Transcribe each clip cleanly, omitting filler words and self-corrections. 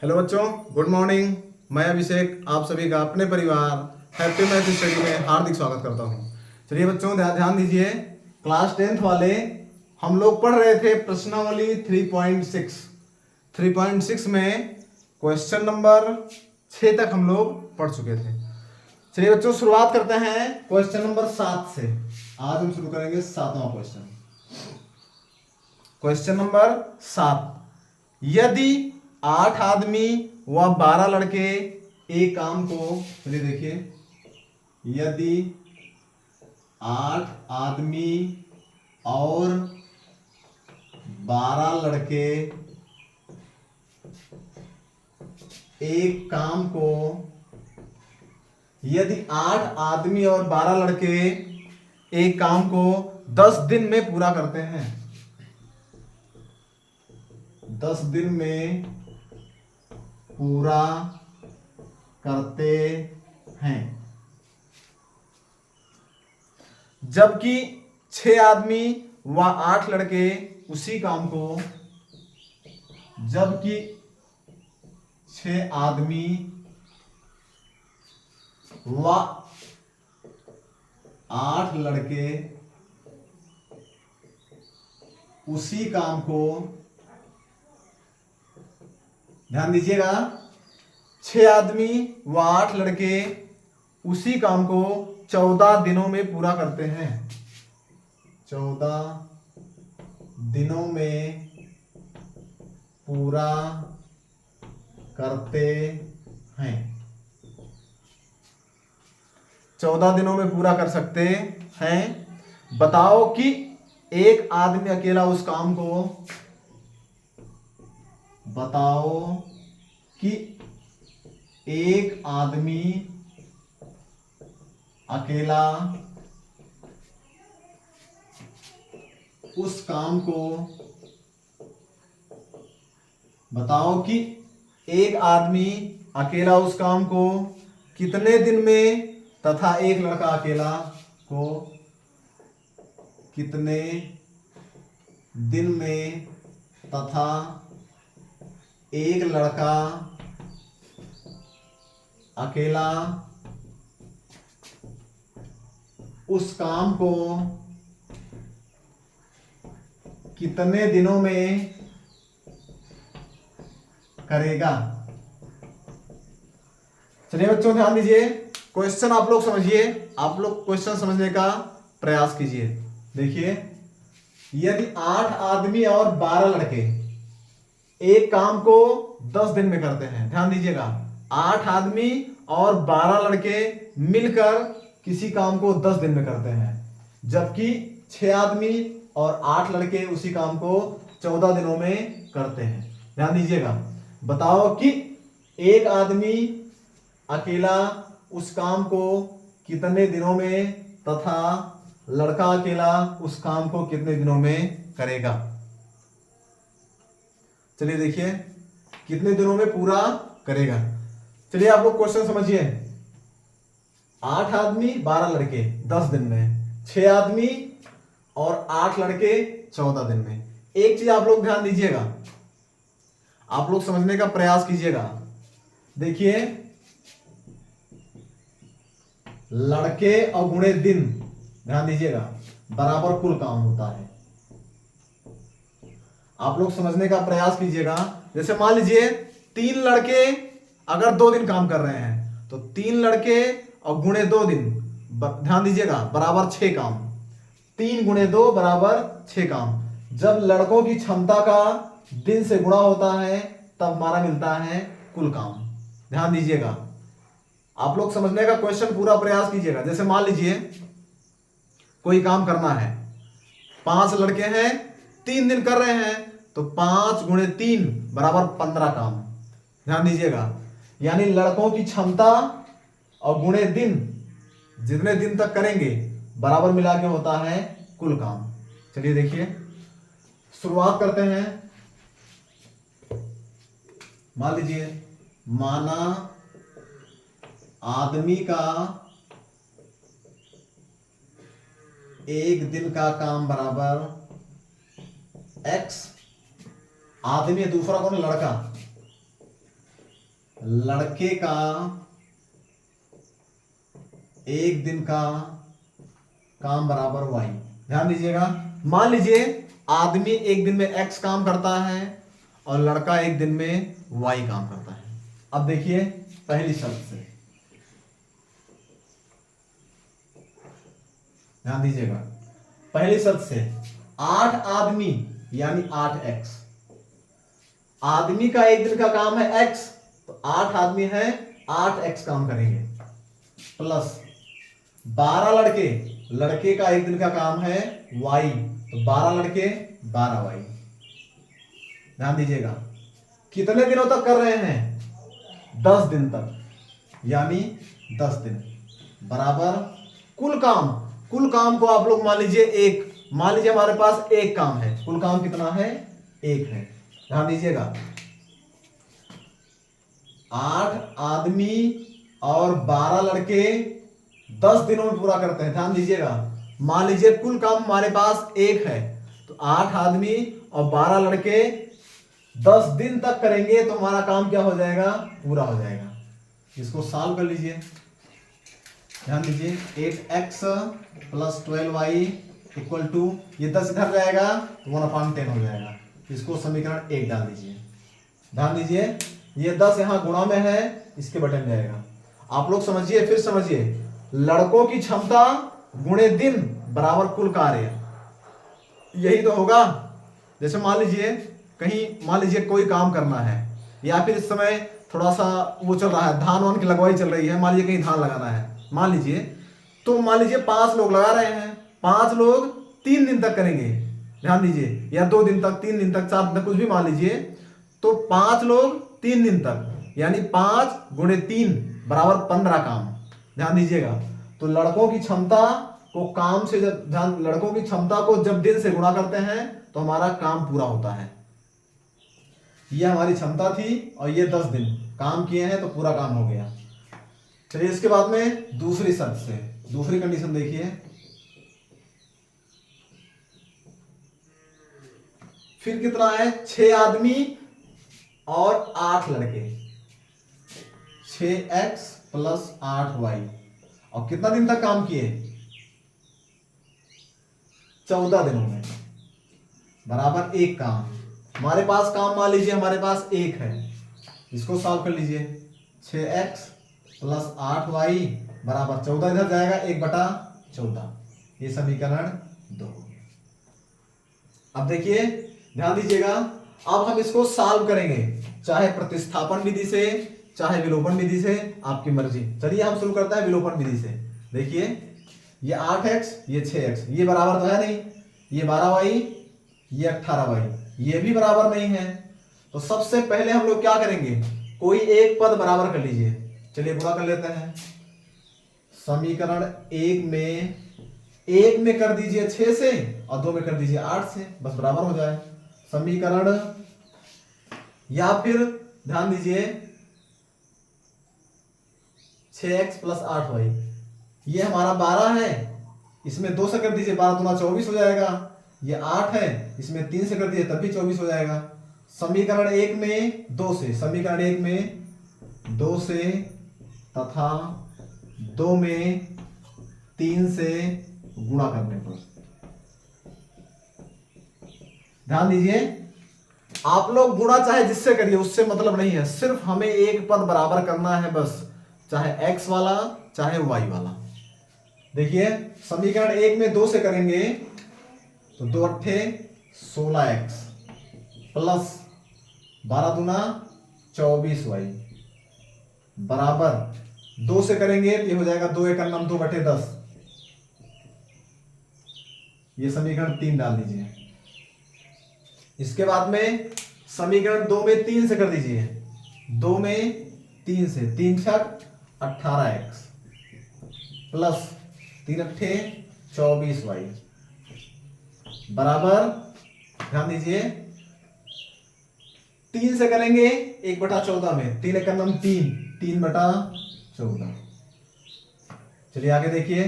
Hello बच्चों, good morning. मैं अभिषेक आप सभी का अपने परिवार हैप्पी मैथ स्टडी में हार्दिक स्वागत करता हूँ। चलिए बच्चों, ध्यान दीजिए। क्लास 10th वाले हम लोग पढ़ रहे थे प्रश्नावली 3.6। 3.6 में क्वेश्चन नंबर 6 तक हम लोग पढ़ चुके थे। चलिए बच्चों, शुरुआत करते हैं क्वेश्चन नंबर 7 से। आज हम शुरू करेंगे 7वां क्वेश्चन। क्वेश्चन नंबर 7, यदि 8 आदमी व 12 लड़के एक काम को, चलिए देखिए, यदि 8 आदमी और 12 लड़के एक काम को, यदि 8 आदमी और 12 लड़के एक काम को 10 दिन में पूरा करते हैं, 10 दिन में पूरा करते हैं, जबकि 6 आदमी व 8 लड़के उसी काम को, जबकि 6 आदमी व 8 लड़के उसी काम को, ध्यान दीजिएगा, 6 आदमी व 8 लड़के उसी काम को 14 दिनों में पूरा करते हैं, 14 दिनों में पूरा करते हैं, 14 दिनों में पूरा कर सकते हैं। बताओ कि एक आदमी अकेला उस काम को, बताओ कि एक आदमी अकेला उस काम को, बताओ कि एक आदमी अकेला उस काम को कितने दिन में, तथा एक लड़का अकेला को कितने दिन में, तथा एक लड़का अकेला उस काम को कितने दिनों में करेगा। चलिए बच्चों, ध्यान दीजिए, क्वेश्चन आप लोग समझिए, आप लोग क्वेश्चन समझने का प्रयास कीजिए। देखिए, यदि 8 आदमी और 12 लड़के एक काम को 10 दिन में करते हैं, ध्यान दीजिएगा, 8 आदमी और 12 लड़के मिलकर किसी काम को 10 दिन में करते हैं, जबकि 6 आदमी और 8 लड़के उसी काम को 14 दिनों में करते हैं। ध्यान दीजिएगा, बताओ कि एक आदमी अकेला उस काम को कितने दिनों में, तथा लड़का अकेला उस काम को कितने दिनों में करेगा। चलिए देखिए, कितने दिनों में पूरा करेगा। चलिए आप लोग क्वेश्चन समझिए। 8 आदमी 12 लड़के 10 दिन में, 6 आदमी और 8 लड़के 14 दिन में। एक चीज आप लोग ध्यान दीजिएगा, आप लोग समझने का प्रयास कीजिएगा। देखिए, लड़के और गुणे दिन, ध्यान दीजिएगा, बराबर कुल काम होता है। आप लोग समझने का प्रयास कीजिएगा। जैसे मान लीजिए 3 लड़के अगर 2 दिन काम कर रहे हैं, तो 3 लड़के और गुणे 2 दिन, ध्यान दीजिएगा, बराबर 6 काम। 3 गुणे 2 बराबर 6 काम। जब लड़कों की क्षमता का दिन से गुणा होता है, तब हमारा मिलता है कुल काम। ध्यान दीजिएगा, आप लोग समझने का क्वेश्चन पूरा प्रयास कीजिएगा। जैसे मान लीजिए कोई काम करना है, 5 लड़के हैं, 3 दिन कर रहे हैं, तो 5 गुणे 3 बराबर 15 काम। ध्यान दीजिएगा, यानी लड़कों की क्षमता और गुणे दिन, जितने दिन तक करेंगे बराबर मिला के होता है कुल काम। चलिए देखिए, शुरुआत करते हैं। मान लीजिए, माना आदमी का एक दिन का काम बराबर x, आदमी है, दूसरा कौन, लड़का, लड़के का एक दिन का काम बराबर वाई। ध्यान दीजिएगा, मान लीजिए आदमी एक दिन में एक्स काम करता है और लड़का एक दिन में वाई काम करता है। अब देखिए पहली शर्त से, ध्यान दीजिएगा, पहली शर्त से 8 आदमी यानी 8 एक्स, आदमी का एक दिन का काम है एक्स, तो 8 आदमी है, 8 एक्स काम करेंगे, प्लस 12 लड़के, लड़के का एक दिन का काम है वाई, तो 12 लड़के 12 वाई। ध्यान दीजिएगा, कितने दिनों तक कर रहे हैं? 10 दिन तक, यानी 10 दिन बराबर कुल काम। कुल काम को आप लोग मान लीजिए एक, मान लीजिए हमारे पास एक काम है, कुल काम कितना है? एक है। ध्यान दीजिएगा, 8 आदमी और 12 लड़के 10 दिनों में पूरा करते हैं। ध्यान दीजिएगा, मान लीजिए कुल काम हमारे पास एक है, तो 8 आदमी और 12 लड़के 10 दिन तक करेंगे, तो हमारा काम क्या हो जाएगा? पूरा हो जाएगा। इसको सॉल्व कर लीजिए। ध्यान दीजिए, 8x plus 12y equal to, ये 10 इधर जाएगा तो 1/10 हो जाएगा। इसको समीकरण 1 डाल दीजिए। ध्यान दीजिए, ये 10 यहां गुणा में है, इसके बटन जाएगा। आप लोग समझिए, फिर समझिए, लड़कों की क्षमता गुणे दिन बराबर कुल कार्य, यही तो होगा। जैसे मान लीजिए कहीं, मान लीजिए कोई काम करना है, या फिर इस समय थोड़ा सा वो चल रहा है, धान वान की लगवाई चल रही है, मान लीजिए कहीं धान लगाना है, मान लीजिए, तो मान लीजिए 5 लोग लगा रहे हैं, 5 लोग 3 दिन तक करेंगे। ध्यान दीजिए, या 2 दिन तक, 3 दिन तक, 4 दिन तक, कुछ भी मान लीजिए, तो 5 लोग 3 दिन तक, यानी 5 गुणे 3 बराबर 15 काम। ध्यान दीजिएगा, तो लड़कों की क्षमता को काम से जब, ध्यान, लड़कों की क्षमता को जब दिन से गुणा करते हैं तो हमारा काम पूरा होता है। ये हमारी क्षमता थी और ये 10 दिन काम किए हैं तो पूरा काम हो गया। चलिए इसके बाद में दूसरी शर्त से, दूसरी कंडीशन देखिए, फिर कितना है? 6 आदमी और 8 लड़के, 6x प्लस 8y, और कितना दिन तक काम किए? 14 दिनों में बराबर एक काम। हमारे पास काम मान लीजिए हमारे पास एक है, इसको सॉल्व कर लीजिए। 6x प्लस 8y बराबर 14, इधर जाएगा 1/14, ये समीकरण 2। अब देखिए, ध्यान दीजिएगा, अब हम इसको सॉल्व करेंगे, चाहे प्रतिस्थापन विधि से, चाहे विलोपन विधि से, आपकी मर्जी। चलिए हम शुरू करते हैं विलोपन विधि से। देखिए, ये 8x, ये 6x, ये बराबर तो है नहीं, ये 12y, ये 18y, ये भी बराबर नहीं है। तो सबसे पहले हम लोग क्या करेंगे? कोई एक पद बराबर कर लीजिए। चलिए गुणा कर लेते हैं। समीकरण 1 में कर दीजिए 6 से, और 2 में कर दीजिए 8 से, बस बराबर हो जाए समीकरण। या फिर ध्यान दीजिए, 6x प्लस 8y, ये हमारा 12 है, इसमें 2 से कर दीजिए, 12 दूना 24 हो जाएगा। ये 8 है, इसमें 3 से कर दीजिए तब भी 24 हो जाएगा। समीकरण 1 में 2 से, समीकरण 1 में 2 से तथा 2 में 3 से गुणा करने पर, ध्यान दीजिए, आप लोग गुणा चाहे जिससे करिए, उससे मतलब नहीं है, सिर्फ हमें एक पद बराबर करना है बस, चाहे x वाला चाहे y वाला। देखिए, समीकरण 1 में 2 से करेंगे तो 2 अट्ठे 16x प्लस 12 दूना 24y बराबर 2 से करेंगे तो ये हो जाएगा 2 एकम 2/10, ये समीकरण 3 डाल दीजिए। इसके बाद में समीकरण 2 में 3 से कर दीजिए, 2 में 3 से, 3 छक 18x प्लस 3 अट्ठे 24y बराबर, ध्यान दीजिए, 3 से करेंगे 1/14 में, 3 एकम 3, 3/14। चलिए आगे देखिए,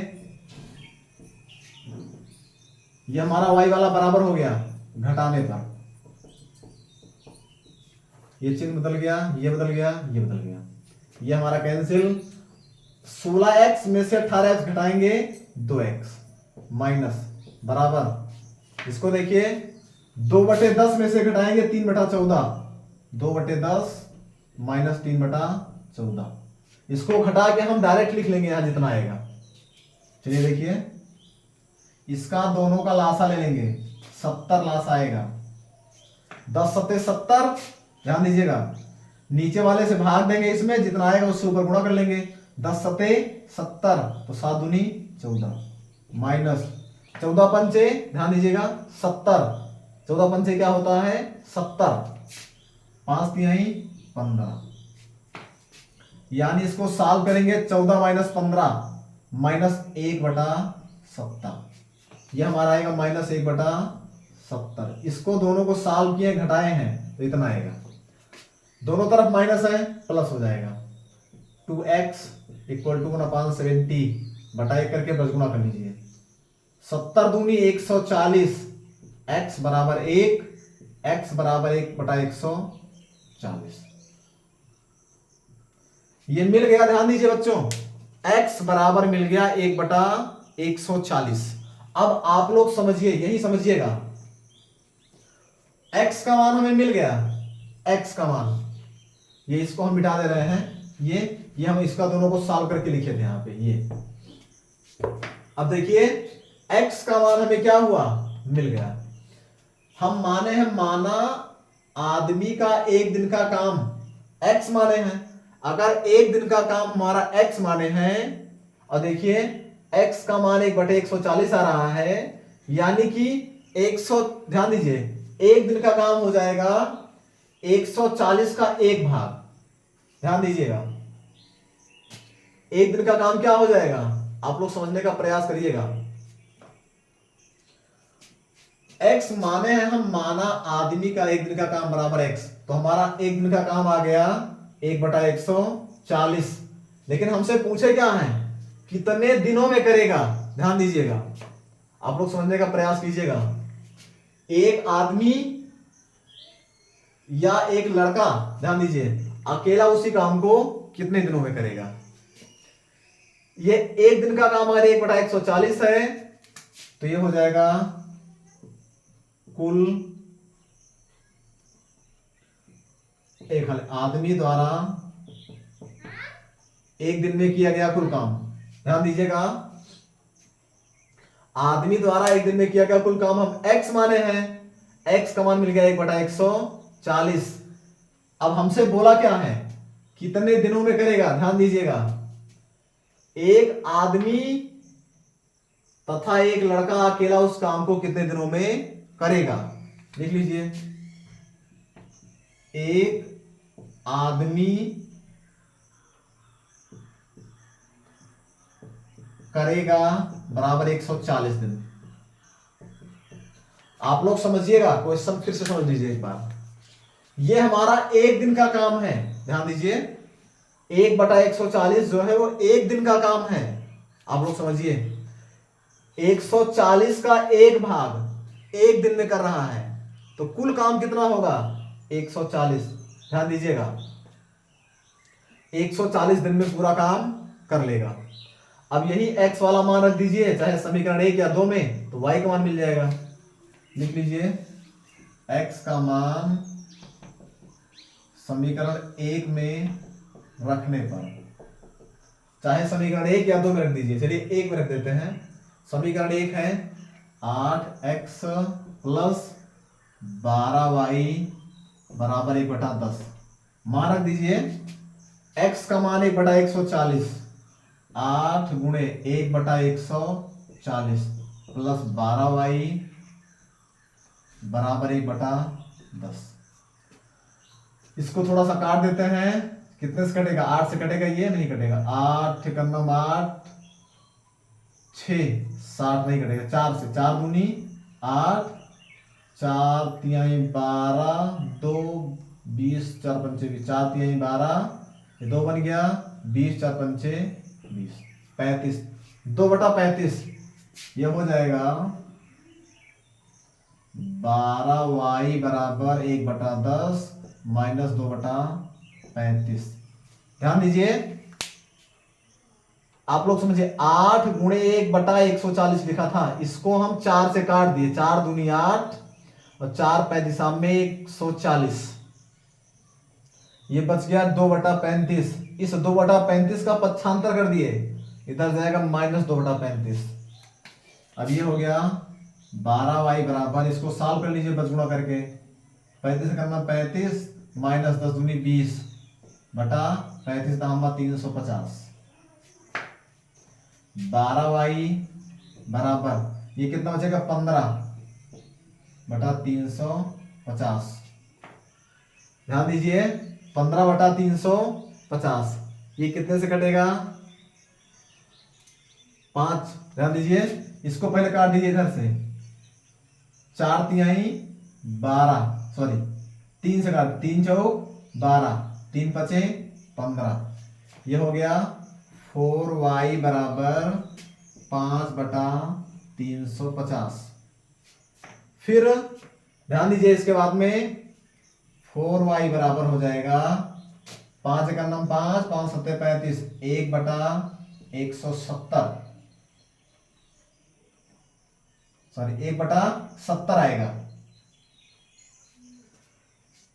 ये हमारा y वाला बराबर हो गया घटाने पर, ये चिन्ह बदल गया, ये बदल गया, ये बदल गया, ये हमारा कैंसिल। 16x में से 18x घटाएंगे 2x माइनस बराबर, इसको देखिए 2/10 में से घटाएंगे 3/14, 2/10 माइनस 3/14, इसको घटा के हम डायरेक्ट लिख लेंगे यहां जितना आएगा। चलिए देखिए, इसका दोनों का लासा ले लेंगे, 70 लासा आएगा, 10 सत्ते 70, ध्यान दीजिएगा नीचे वाले से भाग देंगे, इसमें जितना आएगा उससे ऊपर गुणा कर लेंगे, 10 सत्ते 70, तो 7 दूनी 14 माइनस 14 पंचे, ध्यान दीजिएगा 70, 14 पंचे क्या होता है 70, 5 तिहाई 15, यानी इसको सॉल्व करेंगे 14 माइनस 15 माइनस 1/70, यह हमारा आएगा माइनस 1/70। इसको दोनों को सॉल्व किए घटाए हैं तो इतना आएगा, दोनों तरफ माइनस है प्लस हो जाएगा, 2x इक्वल टू 1/70 बटा 1 करके बस गुणा कर लीजिए, 70 दूनी 140, x बराबर 1, x बराबर 1/140, ये मिल गया। ध्यान दीजिए बच्चों, x बराबर मिल गया 1/140। अब आप लोग समझिए, यही समझिएगा, x का मान हमें मिल गया, x का मान, ये इसको हम मिटा दे रहे हैं, ये हम इसका दोनों को सॉल्व करके लिखे थे यहां पे ये। अब देखिए x का मान हमें क्या हुआ, मिल गया। हम माने हैं, माना आदमी का एक दिन का काम x माने हैं, अगर एक दिन का काम हमारा x माने हैं, और देखिए x का मान 1/140 आ रहा है, यानी कि 100, ध्यान दीजिए एक दिन का काम हो जाएगा 140 का 1 भाग, ध्यान दीजिएगा एक दिन का काम क्या हो जाएगा, आप लोग समझने का प्रयास करिएगा। x माने हैं हम, माना आदमी का एक दिन का काम बराबर x, तो हमारा एक दिन का काम आ गया 1/140, लेकिन हमसे पूछे क्या है, कितने दिनों में करेगा। ध्यान दीजिएगा, आप लोग समझने का प्रयास कीजिएगा, एक आदमी या एक लड़का, ध्यान दीजिए, अकेला उसी काम को कितने दिनों में करेगा। ये एक दिन का काम हमारे 1/140 है, तो ये हो जाएगा कुल एक आदमी द्वारा एक दिन में किया गया कुल काम। ध्यान दीजिएगा, आदमी द्वारा एक दिन में किया गया कुल काम हम x माने हैं, x का मान मिल गया 1/140। अब हमसे बोला क्या है, कितने दिनों में करेगा। ध्यान दीजिएगा, एक आदमी तथा एक लड़का अकेला उस काम को कितने दिनों में करेगा। लिख लीजिए, एक आदमी करेगा बराबर 140 दिन। आप लोग समझिएगा, क्वेश्चन फिर से समझ लीजिए एक बार, ये हमारा एक दिन का काम है। ध्यान दीजिए, 1/140 जो है वो एक दिन का काम है। आप लोग समझिए, 140 का 1 भाग एक दिन में कर रहा है, तो कुल काम कितना होगा 140। ध्यान दीजिएगा, 140 दिन में पूरा काम कर लेगा। अब यही x वाला मान रख दीजिए, चाहे समीकरण 1 या 2 में, तो y का मान मिल जाएगा। लिख लीजिए, x का मान समीकरण 1 में रखने पर, चाहे समीकरण 1 या 2 में रख दीजिए। चलिए 1 में रख देते हैं। समीकरण 1 है 8x प्लस 12y बराबर 1/10। मान रख दीजिए, x का मान 1/140, 8 गुणे 1/140 प्लस 12y बराबर 1/10। इसको थोड़ा सा काट देते हैं, कितने से कटेगा, 8 से कटेगा, ये नहीं कटेगा, 8 ठिकाना 8 6 60 नहीं कटेगा, 4 से, 4 दूनी 8, 4 तिहाई 12, 2 20, 4 पंचे 20, 4 तिहाई 12, ये 2 बन गया 20, 4 पंचे 20, 35, 2/35, ये हो जाएगा 12y बराबर 1/10 -2/35। ध्यान दीजिए, आप लोग समझिए 8 गुणे 1/140 लिखा था, इसको हम 4 से काट दिए, 4 दूनी 8 और 4 पैंतीसा में 140, ये बच गया 2/35। इस 2/35 का पक्षांतर कर दिए, इधर जाएगा -2/35। अब ये हो गया 12y बराबर, इसको सॉल्व कर लीजिए बचगुणा करके, 35 करना 35 माइनस 10 दूनी 20 बटा 35 दाम 350। 12y बराबर ये कितना बचेगा 15 बटा 350। ध्यान दीजिए 15 बटा 350 ये कितने से कटेगा 5। ध्यान दीजिए इसको पहले काट दीजिए इधर से, 4 तिहाई 12, सॉरी 3 से काट, 3 चौक 12, 3 पचे 15। ये हो गया 4y बराबर 5/350। फिर ध्यान दीजिए इसके बाद में 4y बराबर हो जाएगा 5 का नाम 5, 5 सत्ते 35, 1/170, सॉरी 1/70 आएगा।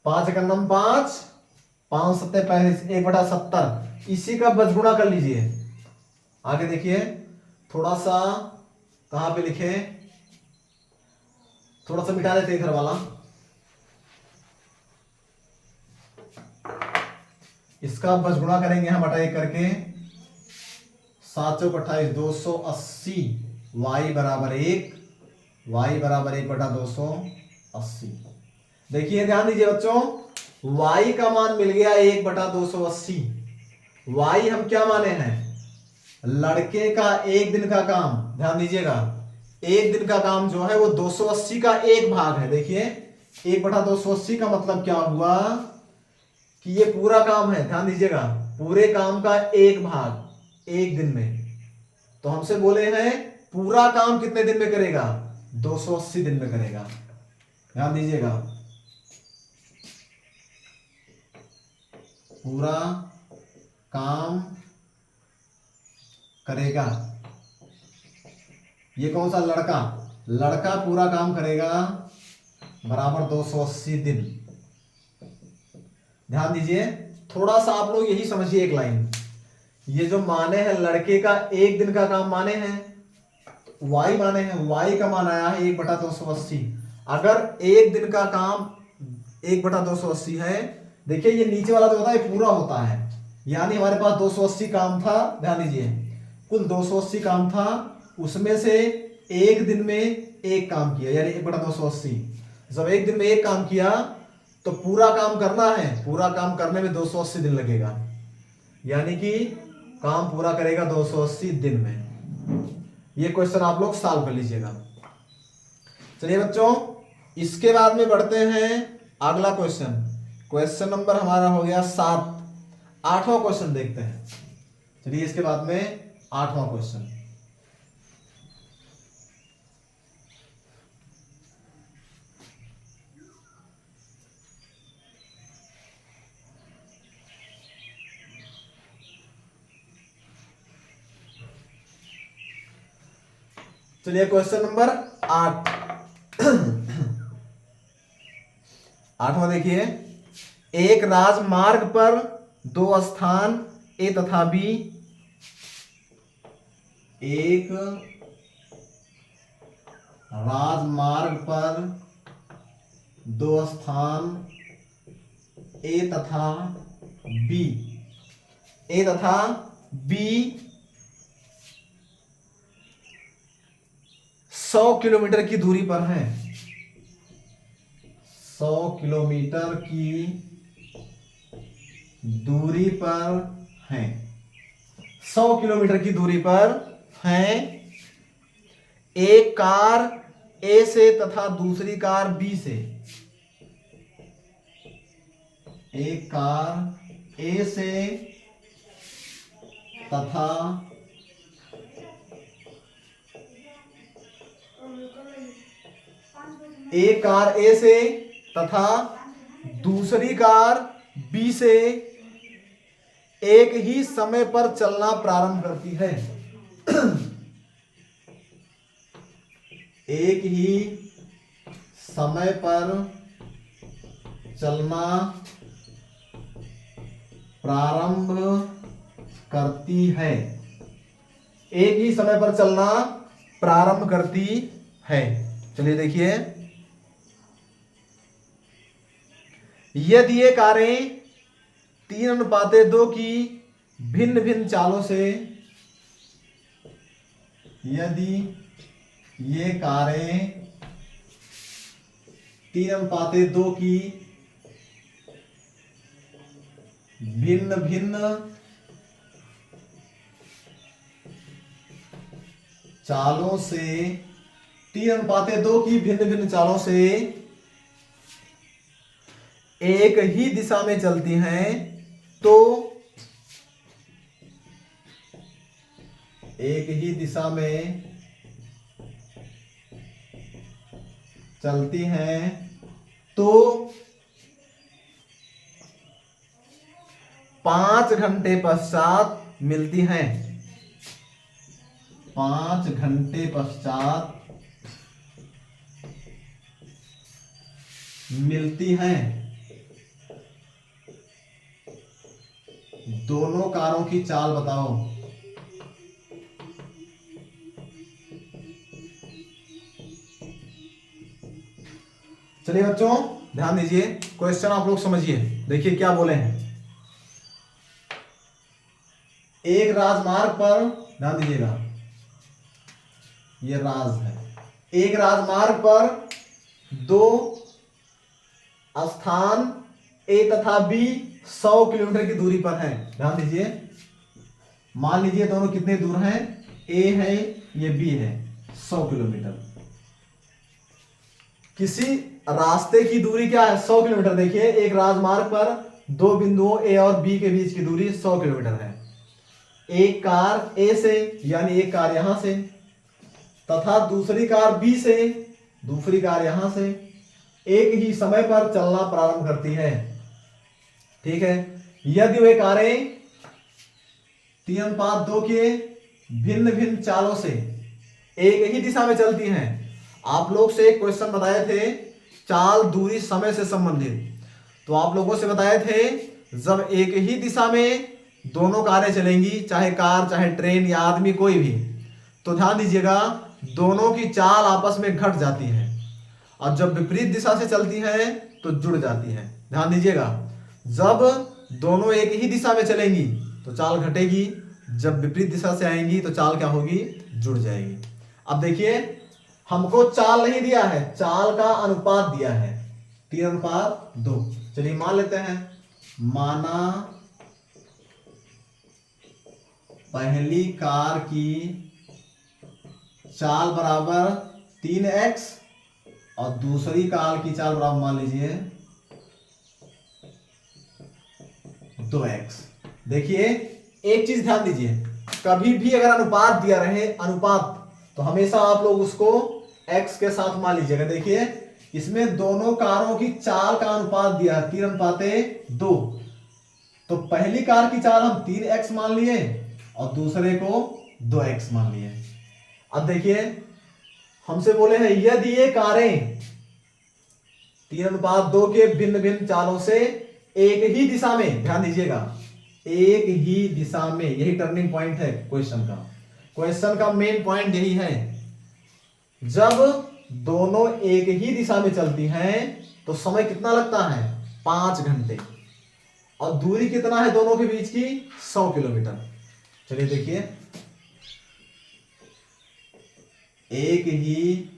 5 का नाम 5, 5 सत्ते 35, 1/70। इसी का बचगुणा कर लीजिए। आगे देखिए थोड़ा सा कहां पे लिखे, थोड़ा सा मिटा देते इधर वाला, इसका बचगुणा करेंगे हम बटा 1 करके, 7 चौक 28, 280 y बराबर 1, y बराबर 1/280। देखिए ध्यान दीजिए बच्चों, y का मान मिल गया 1/280। y हम क्या माने हैं, लड़के का एक दिन का काम। ध्यान दीजिएगा एक दिन का काम जो है वो 280 का एक भाग है। देखिए 1/280 का मतलब क्या हुआ कि ये पूरा काम है। ध्यान दीजिएगा पूरे काम का एक भाग एक दिन में, तो हमसे बोले हैं पूरा काम कितने दिन में करेगा, 280 दिन में करेगा। ध्यान दीजिएगा पूरा काम करेगा, ये कौन सा लड़का, लड़का पूरा काम करेगा बराबर 280 दिन। ध्यान दीजिए थोड़ा सा आप लोग यही समझिए एक लाइन, ये जो माने हैं लड़के का एक दिन का काम माने हैं, y माने हैं, y का मान आया है 1/280। अगर एक दिन का काम 1/280 है, देखिए ये नीचे वाला जो होता है पूरा होता है, यानी हमारे पास 280 काम था। ध्यान दीजिए कुल 280 काम था, उसमें से एक दिन में एक काम किया, यानी 1/280। जब एक दिन में एक काम किया तो पूरा काम करना है, पूरा काम करने में 280 दिन लगेगा, यानी कि काम पूरा करेगा 280 दिन में। ये क्वेश्चन आप लोग सॉल्व कर लीजिएगा। चलिए बच्चों इसके बाद में बढ़ते हैं अगला क्वेश्चन, क्वेश्चन नंबर हमारा हो गया 7। 8वां क्वेश्चन देखते हैं। चलिए इसके बाद में 8वां क्वेश्चन, चलिए क्वेश्चन नंबर 8। 8वां देखिए, एक राजमार्ग पर दो स्थान ए तथा बी, एक राजमार्ग पर दो स्थान ए तथा बी, ए तथा बी 100 किलोमीटर की दूरी पर है, 100 किलोमीटर की दूरी पर हैं, 100 किलोमीटर की दूरी पर हैं। एक कार ए से तथा दूसरी कार बी से, एक कार ए से तथा एक कार ए से तथा दूसरी कार बी से एक ही समय पर चलना प्रारंभ करती है। एक ही समय पर चलना प्रारंभ करती है। एक ही समय पर चलना प्रारंभ करती है। चलिए देखिए, यदि ये कारें 3:2 की भिन्न भिन्न चालों से, यदि ये कारें 3:2 की भिन्न भिन्न चालों से, 3:2 की भिन्न भिन्न चालों से एक ही दिशा में चलती हैं, तो एक ही दिशा में चलती हैं तो 5 घंटे पश्चात मिलती हैं। 5 घंटे पश्चात मिलती हैं। दोनों कारों की चाल बताओ। चलिए बच्चों ध्यान दीजिए, क्वेश्चन आप लोग समझिए। देखिए क्या बोले हैं। एक राजमार्ग पर, ध्यान दीजिएगा, यह राज है। एक राजमार्ग पर दो स्थान ए तथा बी 100 किलोमीटर की दूरी पर है। ध्यान दीजिए, मान लीजिए दोनों कितने दूर हैं, ए है ये बी है, 100 किलोमीटर। किसी रास्ते की दूरी क्या है, 100 किलोमीटर। देखिए एक राजमार्ग पर दो बिंदुओं ए और बी के बीच की दूरी 100 किलोमीटर है। एक कार ए से, यानी एक कार यहां से, तथा दूसरी कार बी से, दूसरी कार यहां से, एक ही समय पर चलना प्रारंभ करती है। ठीक है, यदि वे कारें 3:2 के भिन्न भिन्न चालों से एक ही दिशा में चलती हैं। आप लोग से एक क्वेश्चन बताए थे, चाल दूरी समय से संबंधित। तो आप लोगों से बताए थे, जब एक ही दिशा में दोनों कारें चलेंगी, चाहे कार चाहे ट्रेन या आदमी कोई भी, तो ध्यान दीजिएगा दोनों की चाल आपस में घट जाती है, और जब विपरीत दिशा से चलती है तो जुड़ जाती है। ध्यान दीजिएगा, जब दोनों एक ही दिशा में चलेंगी तो चाल घटेगी, जब विपरीत दिशा से आएंगी तो चाल क्या होगी, जुड़ जाएगी। अब देखिए हमको चाल नहीं दिया है, चाल का अनुपात दिया है 3:2। चलिए मान लेते हैं, माना पहली कार की चाल बराबर 3x और दूसरी कार की चाल बराबर मान लीजिए 2x। देखिए एक चीज ध्यान दीजिए, कभी भी अगर अनुपात दिया रहे, अनुपात, तो हमेशा आप लोग उसको x के साथ मान लीजिएगा। देखिए इसमें दोनों कारों की चाल का अनुपात दिया 3:2, तो पहली कार की चाल हम 3x मान लिए और दूसरे को 2x मान लिए। अब देखिए हमसे बोले हैं, यदि ये कारें 3:2 के भिन्न भिन्न चालों से एक ही दिशा में, ध्यान दीजिएगा एक ही दिशा में, यही टर्निंग पॉइंट है क्वेश्चन का। क्वेश्चन का मेन पॉइंट यही है, जब दोनों एक ही दिशा में चलती हैं तो समय कितना लगता है, 5 घंटे, और दूरी कितना है दोनों के बीच की, 100 किलोमीटर। चलिए देखिए, एक ही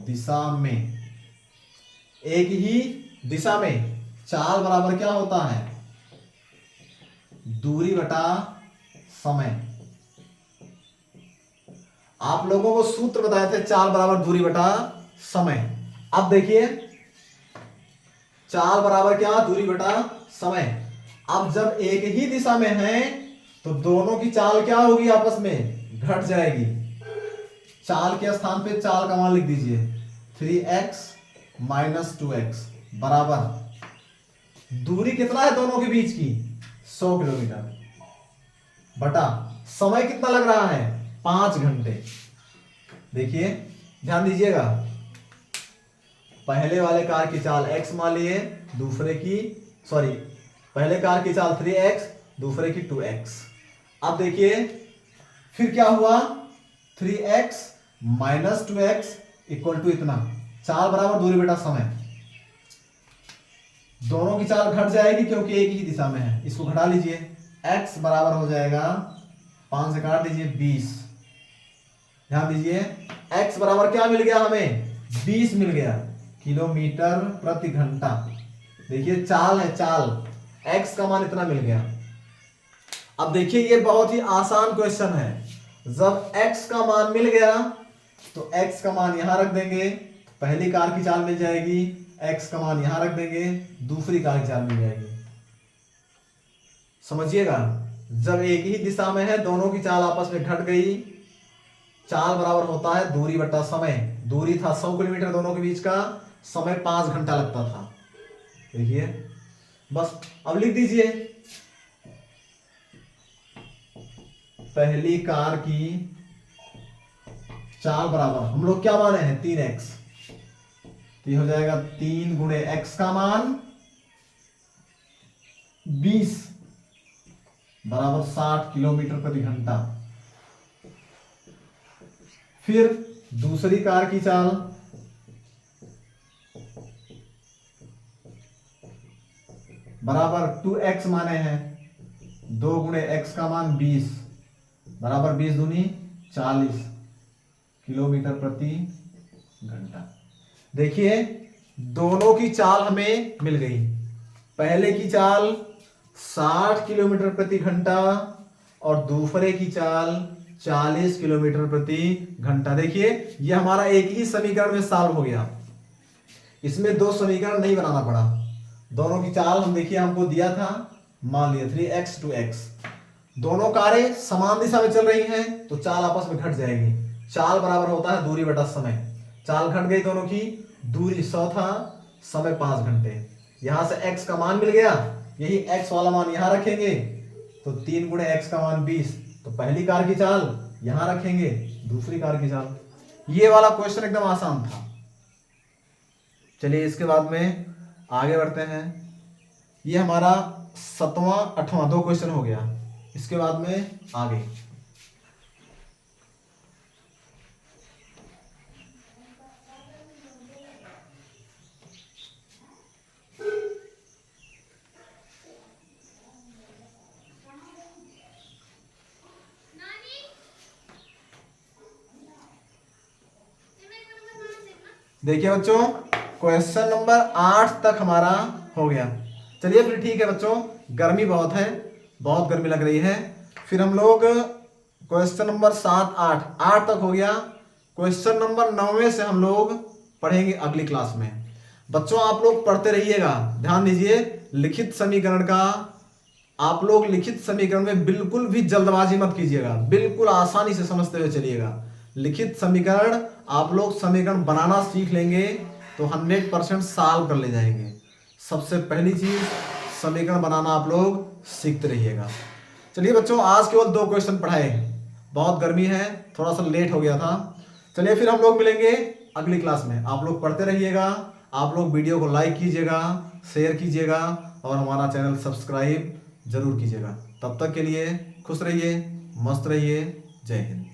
दिशा में, एक ही दिशा में चाल बराबर क्या होता है, दूरी बटा समय। आप लोगों को सूत्र बताए थे, चाल बराबर दूरी बटा समय। अब देखिए चाल बराबर क्या, दूरी बटा समय। अब जब एक ही दिशा में है तो दोनों की चाल क्या होगी, आपस में घट जाएगी। चाल के स्थान पे चाल का मान लिख दीजिए 3x - 2x। बराबर दूरी कितना है दोनों के बीच की 100 किलोमीटर बटा समय कितना लग रहा है 5 घंटे। देखिए ध्यान दीजिएगा, पहले वाले कार की चाल x मान लिए, दूसरे की पहले कार की चाल 3x, दूसरे की 2x। अब देखिए फिर क्या हुआ 3x minus 2x equal to इतना, चाल बराबर दूरी बटा समय। दोनों की चाल घट जाएगी क्योंकि एक ही दिशा में है, इसको घटा लीजिए। x बराबर हो जाएगा 5 से काट दीजिए 20। ध्यान दीजिए x बराबर क्या मिल गया हमें 20 मिल गया किलोमीटर प्रति घंटा। देखिए चाल है चाल, x का मान इतना मिल गया। अब देखिए ये बहुत ही आसान क्वेश्चन है, जब x का मान मिल गया तो x का मान यहां रख देंगे, पहली कार की चाल मिल जाएगी, x का मान यहां रख देंगे, दूसरी कार की चाल मिल जाएगी। समझिएगा, जब एक ही दिशा में है दोनों की चाल आपस में घट गई, चाल बराबर होता है दूरी बटा समय। दूरी था 100 किलोमीटर दोनों के बीच का, समय 5 घंटा लगता था। देखिए बस अब लिख दीजिए, पहली कार की चाल बराबर हम लोग क्या माने हैं 3x, तो ये हो जाएगा 3 गुणे x का मान 20 बराबर 60 किलोमीटर प्रति घंटा। फिर दूसरी कार की चाल बराबर 2x माने हैं, 2 गुणे x का मान 20 बराबर 20 दूनी 40 किलोमीटर प्रति घंटा। देखिए दोनों की चाल हमें मिल गई, पहले की चाल 60 किलोमीटर प्रति घंटा और दूसरे की चाल 40 किलोमीटर प्रति घंटा। देखिए ये हमारा एक ही समीकरण में सॉल्व हो गया, इसमें दो समीकरण नहीं बनाना पड़ा। दोनों की चाल हम देखिए हमको दिया था, मान लिया 3x 2x, दोनों कारें समान दिशा में चल रही हैं तो चाल आपस में घट जाएगी। चाल बराबर होता है दूरी बटा समय, चाल घट गई दोनों की, दूरी 100 था, समय 5 घंटे। यहां से x का मान मिल गया, यही x वाला मान यहां रखेंगे तो 3 गुणे x का मान 20, तो पहली कार की चाल यहां रखेंगे, दूसरी कार की चाल। ये वाला क्वेश्चन एकदम आसान था। चलिए इसके बाद में आगे बढ़ते हैं। ये हमारा 7वां 8वां 2 क्वेश्चन हो गया, इसके बाद में आगे देखिए बच्चों क्वेश्चन नंबर 8 तक हमारा हो गया। चलिए फिर ठीक है बच्चों, गर्मी बहुत है, बहुत गर्मी लग रही है। फिर हम लोग क्वेश्चन नंबर 7 8 तक हो गया। क्वेश्चन नंबर 9 से हम लोग पढ़ेंगे अगली क्लास में। बच्चों आप लोग पढ़ते रहिएगा, ध्यान दीजिए लिखित समीकरण का, आप लोग लिखित समीकरण में बिल्कुल भी जल्दबाजी मत कीजिएगा, बिल्कुल आसानी से समझते हुए चलिएगा। लिखित समीकरण आप लोग समीकरण बनाना सीख लेंगे तो 100% सॉल्व कर ले जाएंगे। सबसे पहली चीज समीकरण बनाना आप लोग सीखते रहिएगा। चलिए बच्चों आज केवल 2 क्वेश्चन पढ़ाए, बहुत गर्मी है, थोड़ा सा लेट हो गया था। चलिए फिर हम लोग मिलेंगे अगली क्लास में। आप लोग पढ़ते रहिएगा, आप लोग वीडियो को लाइक कीजिएगा, शेयर कीजिएगा और हमारा चैनल सब्सक्राइब जरूर कीजिएगा। तब तक के लिए खुश रहिए, मस्त रहिए, जय हिंद।